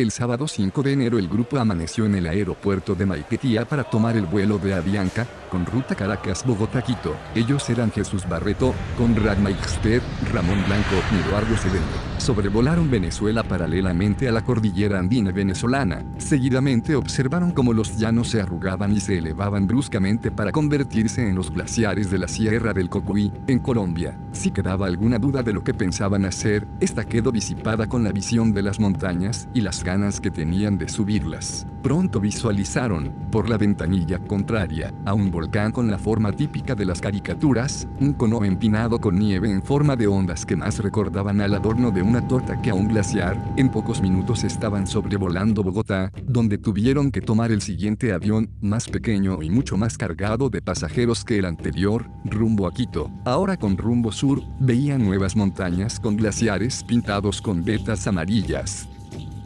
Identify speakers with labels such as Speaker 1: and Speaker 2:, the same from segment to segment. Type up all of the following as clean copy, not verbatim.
Speaker 1: El sábado 5 de enero el grupo amaneció en el aeropuerto de Maiquetía para tomar el vuelo de Avianca, con ruta Caracas-Bogotá-Quito. Ellos eran Jesús Barreto, Conrad Meixter, Ramón Blanco y Eduardo Cedeño. Sobrevolaron Venezuela paralelamente a la cordillera andina venezolana. Seguidamente observaron cómo los llanos se arrugaban y se elevaban bruscamente para convertirse en los glaciares de la Sierra del Cocuy, en Colombia. Si quedaba alguna duda de lo que pensaban hacer, esta quedó disipada con la visión de las montañas y las ganas que tenían de subirlas. Pronto visualizaron, por la ventanilla contraria, a un volcán con la forma típica de las caricaturas, un cono empinado con nieve en forma de ondas que más recordaban al adorno de una torta que a un glaciar. En pocos minutos estaban sobrevolando Bogotá, donde tuvieron que tomar el siguiente avión, más pequeño y mucho más cargado de pasajeros que el anterior, rumbo a Quito. Ahora con rumbo sur, veían nuevas montañas con glaciares pintados con vetas amarillas.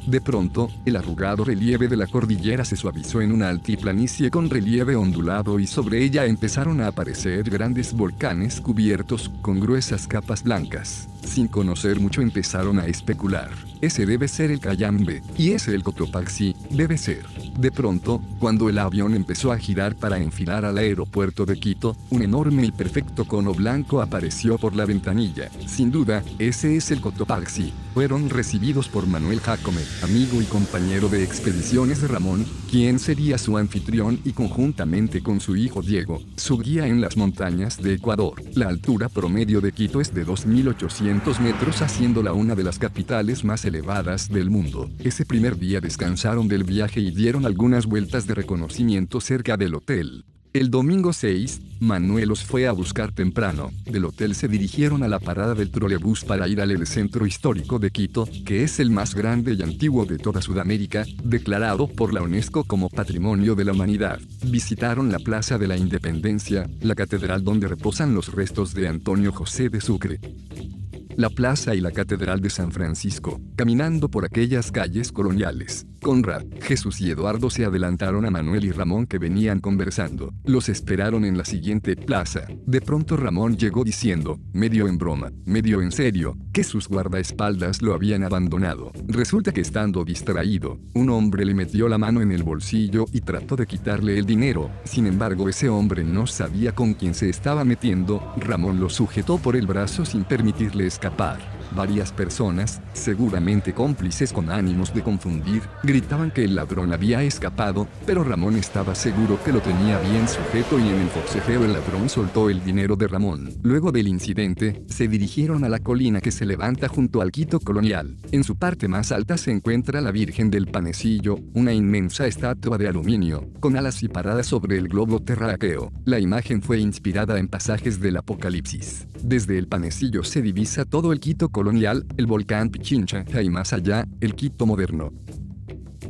Speaker 1: De pronto, el arrugado relieve de la cordillera se suavizó en una altiplanicie con relieve ondulado y sobre ella empezaron a aparecer grandes volcanes cubiertos con gruesas capas blancas. Sin conocer mucho empezaron a especular. Ese debe ser el Cayambe, y ese el Cotopaxi, debe ser. De pronto, cuando el avión empezó a girar para enfilar al aeropuerto de Quito, un enorme y perfecto cono blanco apareció por la ventanilla. Sin duda, ese es el Cotopaxi. Fueron recibidos por Manuel Jacome, amigo y compañero de expediciones de Ramón, quien sería su anfitrión y conjuntamente con su hijo Diego, su guía en las montañas de Ecuador. La altura promedio de Quito es de 2.800 metros, haciéndola una de las capitales más elevadas del mundo. Ese primer día descansaron del viaje y dieron algunas vueltas de reconocimiento cerca del hotel. El domingo 6, Manuel los fue a buscar temprano. Del hotel se dirigieron a la parada del trolebús para ir al centro histórico de Quito, que es el más grande y antiguo de toda Sudamérica, declarado por la UNESCO como Patrimonio de la Humanidad. Visitaron la Plaza de la Independencia, la catedral donde reposan los restos de Antonio José de Sucre, la plaza y la catedral de San Francisco. Caminando por aquellas calles coloniales, Conrad, Jesús y Eduardo se adelantaron a Manuel y Ramón, que venían conversando. Los esperaron en la siguiente plaza. De pronto Ramón llegó diciendo, medio en broma, medio en serio, que sus guardaespaldas lo habían abandonado. Resulta que, estando distraído, un hombre le metió la mano en el bolsillo y trató de quitarle el dinero. Sin embargo, ese hombre no sabía con quién se estaba metiendo. Ramón lo sujetó por el brazo sin permitirle escapar. Varias personas, seguramente cómplices con ánimos de confundir, gritaban que el ladrón había escapado, pero Ramón estaba seguro que lo tenía bien sujeto y en el forcejeo el ladrón soltó el dinero de Ramón. Luego del incidente, se dirigieron a la colina que se levanta junto al Quito colonial. En su parte más alta se encuentra la Virgen del Panecillo, una inmensa estatua de aluminio, con alas y parada sobre el globo terráqueo. La imagen fue inspirada en pasajes del Apocalipsis. Desde el Panecillo se divisa todo el Quito colonial, el volcán Pichincha y más allá, el Quito moderno.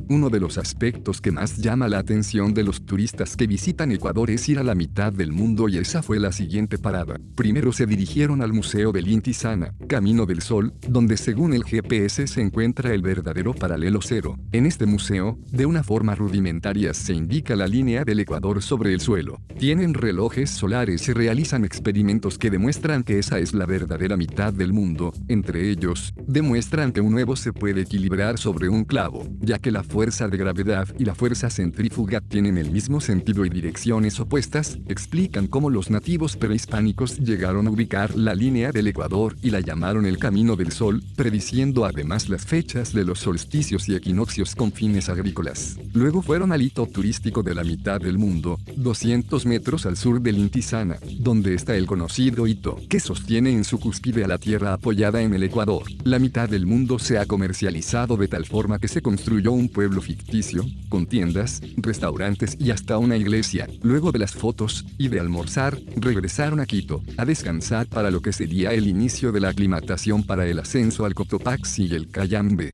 Speaker 1: Uno de los aspectos que más llama la atención de los turistas que visitan Ecuador es ir a la mitad del mundo, y esa fue la siguiente parada. Primero se dirigieron al Museo del Inti Sana, Camino del Sol, donde según el GPS se encuentra el verdadero paralelo cero. En este museo, de una forma rudimentaria se indica la línea del Ecuador sobre el suelo. Tienen relojes solares y realizan experimentos que demuestran que esa es la verdadera mitad del mundo. Entre ellos, demuestran que un huevo se puede equilibrar sobre un clavo, ya que la fuerza de gravedad y la fuerza centrífuga tienen el mismo sentido y direcciones opuestas. Explican cómo los nativos prehispánicos llegaron a ubicar la línea del Ecuador y la llamaron el Camino del Sol, prediciendo además las fechas de los solsticios y equinoccios con fines agrícolas. Luego fueron al hito turístico de la mitad del mundo, 200 metros al sur del Inti Sana, donde está el conocido hito, que sostiene en su cúspide a la tierra apoyada en el Ecuador. La mitad del mundo se ha comercializado de tal forma que se construyó un pueblo ficticio, con tiendas, restaurantes y hasta una iglesia. Luego de las fotos y de almorzar, regresaron a Quito, a descansar para lo que sería el inicio de la aclimatación para el ascenso al Cotopaxi y el Cayambe.